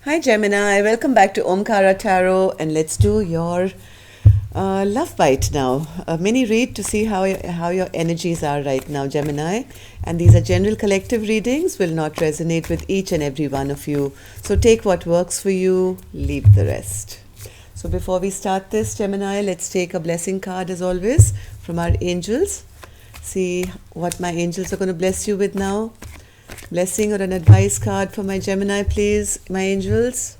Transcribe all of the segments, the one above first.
Hi Gemini, welcome back to Omkara Tarot, and let's do your love bite now. A mini read to see how your energies are right now, Gemini. And these are general collective readings, will not resonate with each and every one of you. So take what works for you, leave the rest. So before we start this, Gemini, let's take a blessing card as always from our angels. See what my angels are going to bless you with now. Blessing or an advice card for my Gemini, please, my angels.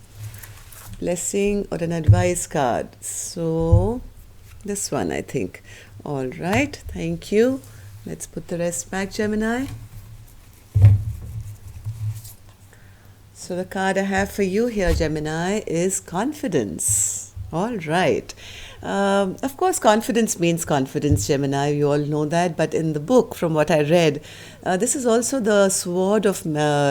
Blessing or an advice card. So, this one, I think. All right, thank you. Let's put the rest back, Gemini. So, the card I have for you here, Gemini, is confidence. All right. Of course, confidence means confidence, Gemini. You all know that. But in the book, from what I read, this is also the sword of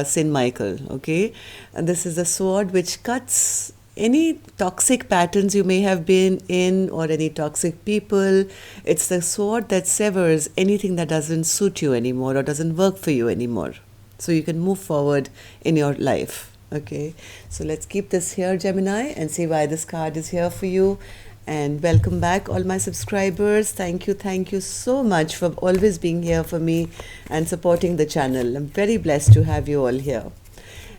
Saint Michael. Okay, and this is a sword which cuts any toxic patterns you may have been in or any toxic people. It's the sword that severs anything that doesn't suit you anymore or doesn't work for you anymore. So you can move forward in your life. Okay, so let's keep this here, Gemini, and see why this card is here for you. And welcome back, all my subscribers. Thank you so much for always being here for me and supporting the channel. I'm very blessed to have you all here.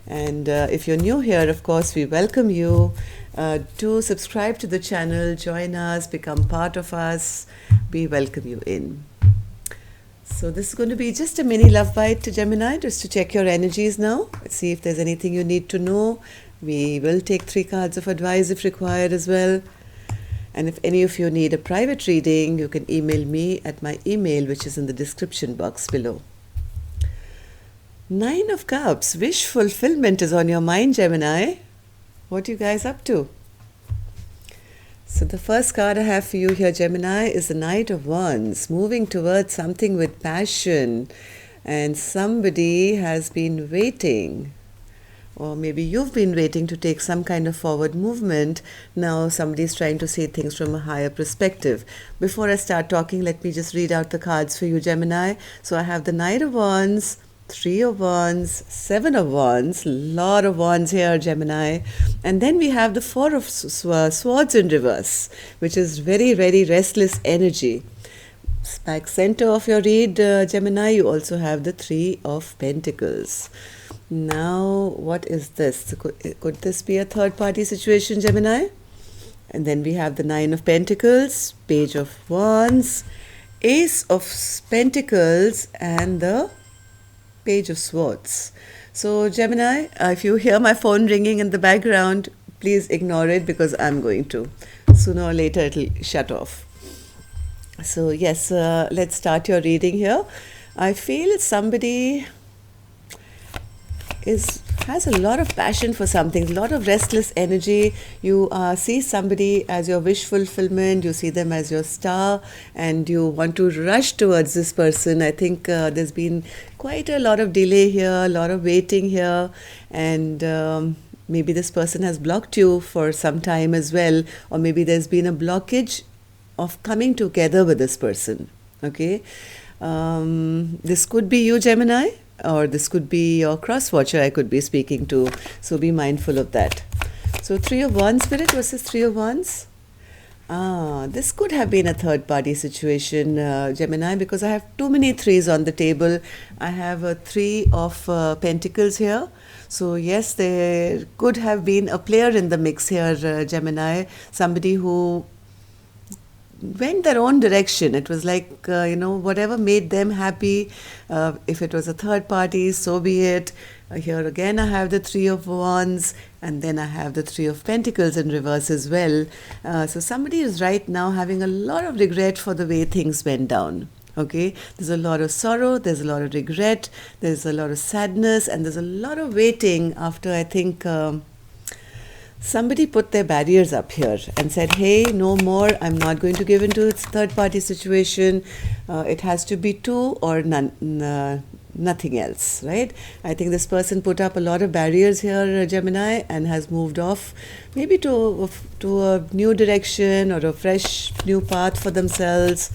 And if you're new here, of course, we welcome you to subscribe to the channel, join us, become part of us. We welcome you in. So this is going to be just a mini love bite to Gemini, just to check your energies now. Let's see if there's anything you need to know. We will take 3 cards of advice if required as well. And if any of you need a private reading, you can email me at my email, which is in the description box below. 9 of Cups, wish fulfillment is on your mind, Gemini. What are you guys up to? So the first card I have for you here, Gemini, is the Knight of Wands, moving towards something with passion. And somebody has been waiting. Or maybe you've been waiting to take some kind of forward movement. Now somebody's trying to see things from a higher perspective. Before I start talking, let me just read out the cards for you, Gemini. So I have the Knight of Wands, 3 of Wands, 7 of Wands, lot of Wands here, Gemini. And then we have the 4 of Swords in reverse, which is very, very restless energy. Back center of your read, Gemini, you also have the 3 of Pentacles. Now, what is this? Could this be a third-party situation, Gemini? And then we have the 9 of Pentacles, Page of Wands, Ace of Pentacles, and the Page of Swords. So, Gemini, if you hear my phone ringing in the background, please ignore it because I'm going to. Sooner or later, it'll shut off. So, yes, let's start your reading here. I feel somebody has a lot of passion for something, a lot of restless energy. You see somebody as your wish fulfillment, you see them as your star, and you want to rush towards this person. I think there's been quite a lot of delay here, a lot of waiting here, and maybe this person has blocked you for some time as well, or maybe there's been a blockage of coming together with this person. Okay, this could be you, Gemini, or this could be your cross-watcher I could be speaking to. So be mindful of that. So 3 of Wands, Spirit, versus 3 of Wands. This could have been a third-party situation, Gemini, because I have too many 3s on the table. I have a 3 of Pentacles here. So yes, there could have been a player in the mix here, Gemini, somebody who went their own direction. It was like, whatever made them happy. If it was a third party, so be it. Here again, I have the 3 of Wands, and then I have the 3 of Pentacles in reverse as well. So somebody is right now having a lot of regret for the way things went down. Okay, there's a lot of sorrow, there's a lot of regret, there's a lot of sadness, and there's a lot of waiting after, I think, somebody put their barriers up here and said, hey, no more, I'm not going to give into its third-party situation. It has to be 2 or nothing else, right? I think this person put up a lot of barriers here, Gemini, and has moved off maybe to a new direction or a fresh new path for themselves.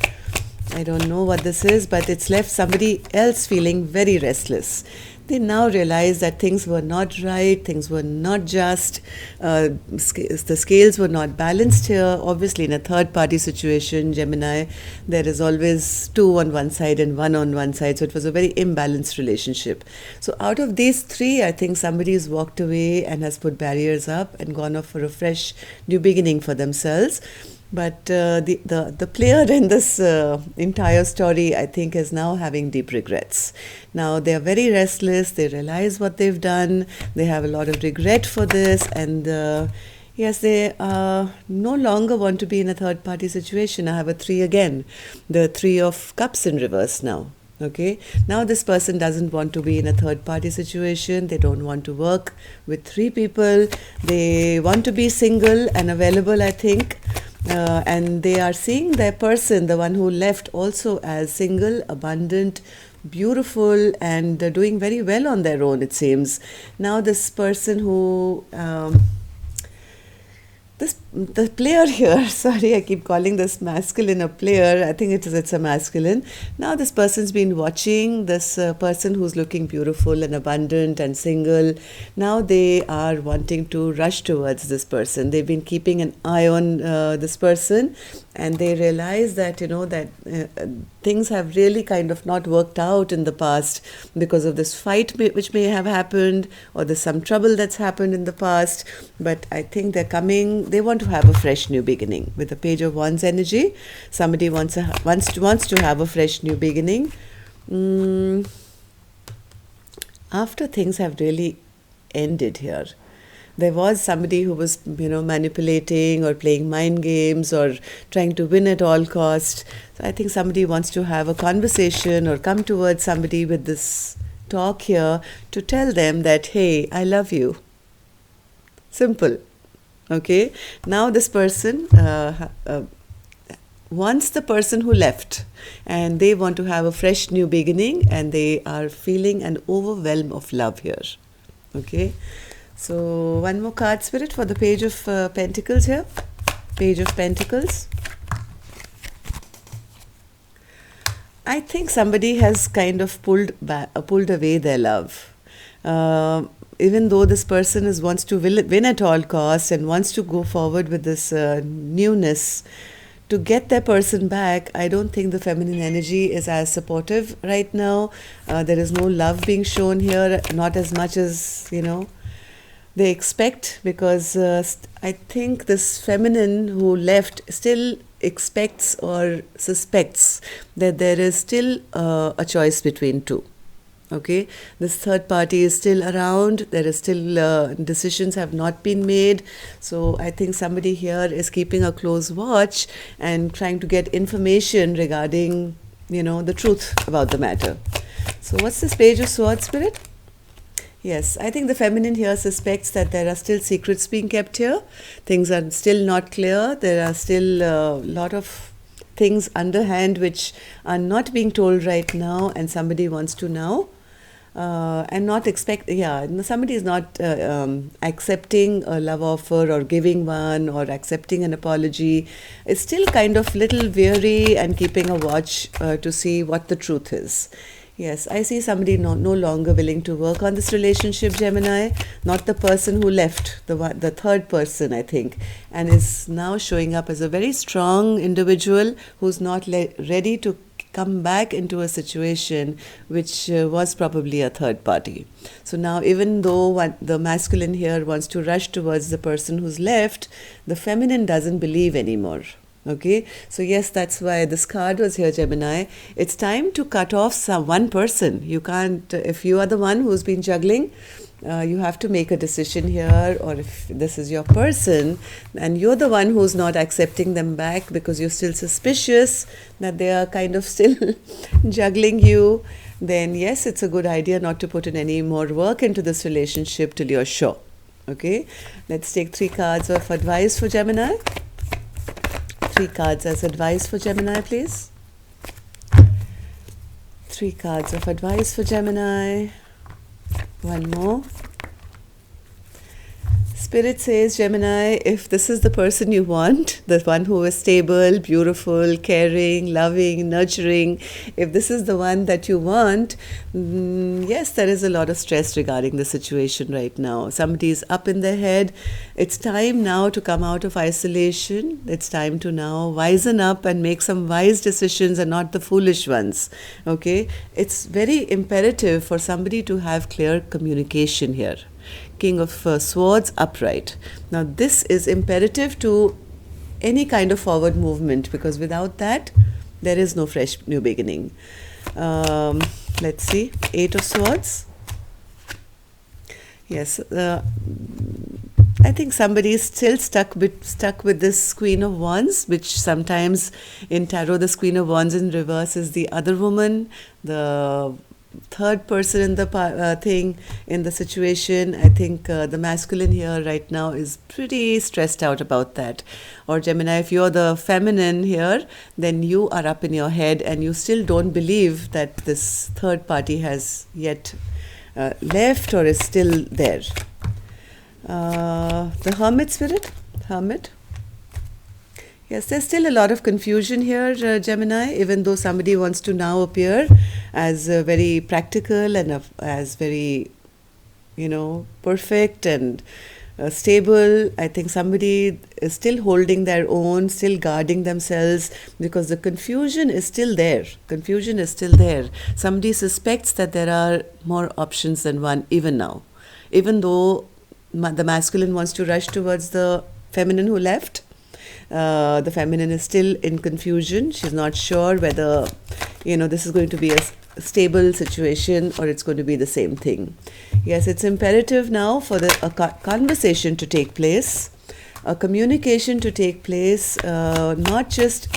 I don't know what this is, but it's left somebody else feeling very restless. they now realize that things were not right, things were not just, the scales were not balanced here. Obviously, in a third party situation, Gemini, there is always two on one side and one on one side, so it was a very imbalanced relationship. So, out of these three, I think somebody has walked away and has put barriers up and gone off for a fresh new beginning for themselves. But the player in this entire story, I think, is now having deep regrets. Now they are very restless. They realize what they've done. They have a lot of regret for this, and yes, they no longer want to be in a third party situation. I have a 3 again, the 3 of cups in reverse now. Okay, now this person doesn't want to be in a third party situation. They don't want to work with 3 people. They want to be single and available, I think. And they are seeing their person, the one who left, also as single, abundant, beautiful, and doing very well on their own, it seems. Now this person who the player here, sorry, I keep calling this masculine a player. I think it's a masculine. Now this person's been watching this person who's looking beautiful and abundant and single. Now they are wanting to rush towards this person. They've been keeping an eye on this person, and they realize that, that things have really kind of not worked out in the past because of this fight which may have happened, or there's some trouble that's happened in the past. But I think they want to have a fresh new beginning. With the Page of Wands energy, somebody wants to have a fresh new beginning. After things have really ended here. There was somebody who was, manipulating or playing mind games or trying to win at all cost. So I think somebody wants to have a conversation or come towards somebody with this talk here to tell them that, hey, I love you. Simple. Okay. Now this person wants the person who left, and they want to have a fresh new beginning, and they are feeling an overwhelm of love here. Okay. So one more card, Spirit, for the Page of Pentacles here. Page of Pentacles. I think somebody has kind of pulled away their love. Even though this person wants to win at all costs and wants to go forward with this newness, to get their person back, I don't think the feminine energy is as supportive right now. There is no love being shown here, not as much as, they expect, because I think this feminine who left still expects or suspects that there is still a choice between two. Okay, this third party is still around. There is still decisions have not been made. So I think somebody here is keeping a close watch and trying to get information regarding, the truth about the matter. So what's this Page of Swords, Spirit? Yes, I think the feminine here suspects that there are still secrets being kept here. Things are still not clear. There are still a lot of things underhand which are not being told right now, and somebody wants to know. And not expect, somebody is not accepting a love offer or giving one or accepting an apology. It's still kind of little weary and keeping a watch to see what the truth is. Yes, I see somebody no longer willing to work on this relationship, Gemini. Not the person who left, the third person, I think, and is now showing up as a very strong individual who's not ready to come back into a situation which was probably a third party. So now, even though the masculine here wants to rush towards the person who's left, the feminine doesn't believe anymore. Okay, so yes, that's why this card was here, Gemini. It's time to cut off one person. You can't, if you are the one who's been juggling, you have to make a decision here. Or if this is your person and you're the one who's not accepting them back because you're still suspicious that they are kind of still juggling you, then yes, it's a good idea not to put in any more work into this relationship till you're sure. Okay, let's take 3 cards of advice for Gemini. 3 cards as advice for Gemini, please. 3 cards of advice for Gemini. One more. Spirit says, Gemini, if this is the person you want, the one who is stable, beautiful, caring, loving, nurturing, if this is the one that you want, yes, there is a lot of stress regarding the situation right now. Somebody is up in their head. It's time now to come out of isolation. It's time to now wisen up and make some wise decisions and not the foolish ones. Okay? It's very imperative for somebody to have clear communication here. King of Swords upright. Now this is imperative to any kind of forward movement, because without that there is no fresh new beginning. Let's see, Eight of Swords. Yes, I think somebody is still stuck with this Queen of Wands, which sometimes in tarot the Queen of Wands in reverse is the other woman, the third person in the thing, in the situation. I think the masculine here right now is pretty stressed out about that. Or Gemini, if you're the feminine here, then you are up in your head and you still don't believe that this third party has yet left or is still there. The Hermit spirit, Hermit. Yes, there's still a lot of confusion here, Gemini, even though somebody wants to now appear as very practical and as very, perfect and stable. I think somebody is still holding their own, still guarding themselves, because the confusion is still there. Confusion is still there. Somebody suspects that there are more options than one even now. Even though the masculine wants to rush towards the feminine who left, the feminine is still in confusion. She's not sure whether, this is going to be a stable situation or it's going to be the same thing. Yes, it's imperative now for a conversation to take place, a communication to take place, not just...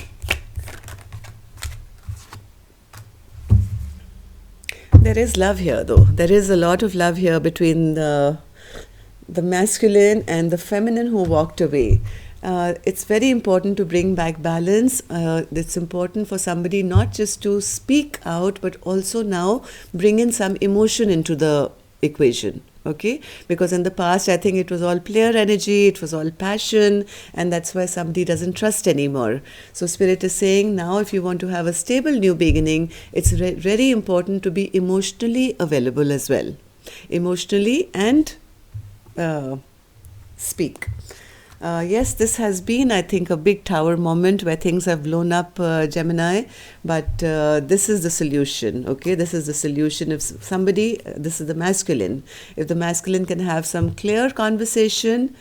There is love here, though. There is a lot of love here between the masculine and the feminine who walked away. It's very important to bring back balance. It's important for somebody not just to speak out, but also now bring in some emotion into the equation. Okay? Because in the past, I think it was all player energy, it was all passion, and that's why somebody doesn't trust anymore. So Spirit is saying now, if you want to have a stable new beginning, it's very important to be emotionally available as well. Emotionally and speak. Yes, this has been, I think, a big tower moment where things have blown up, Gemini, but this is the solution, okay? This is the solution. If somebody, this is the masculine, if the masculine can have some clear conversation,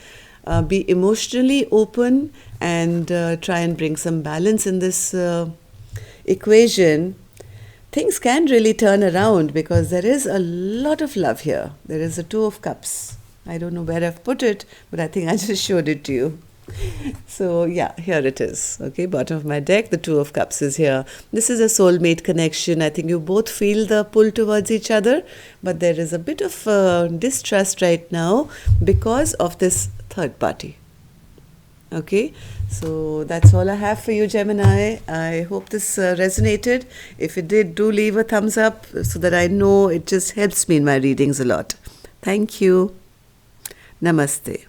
be emotionally open and try and bring some balance in this equation, things can really turn around, because there is a lot of love here. There is a Two of Cups. I don't know where I've put it, but I think I just showed it to you. So yeah, here it is. Okay, bottom of my deck, the Two of Cups is here. This is a soulmate connection. I think you both feel the pull towards each other, but there is a bit of distrust right now because of this third party. Okay, so that's all I have for you, Gemini. I hope this resonated. If it did, do leave a thumbs up so that I know. It just helps me in my readings a lot. Thank you. Namaste.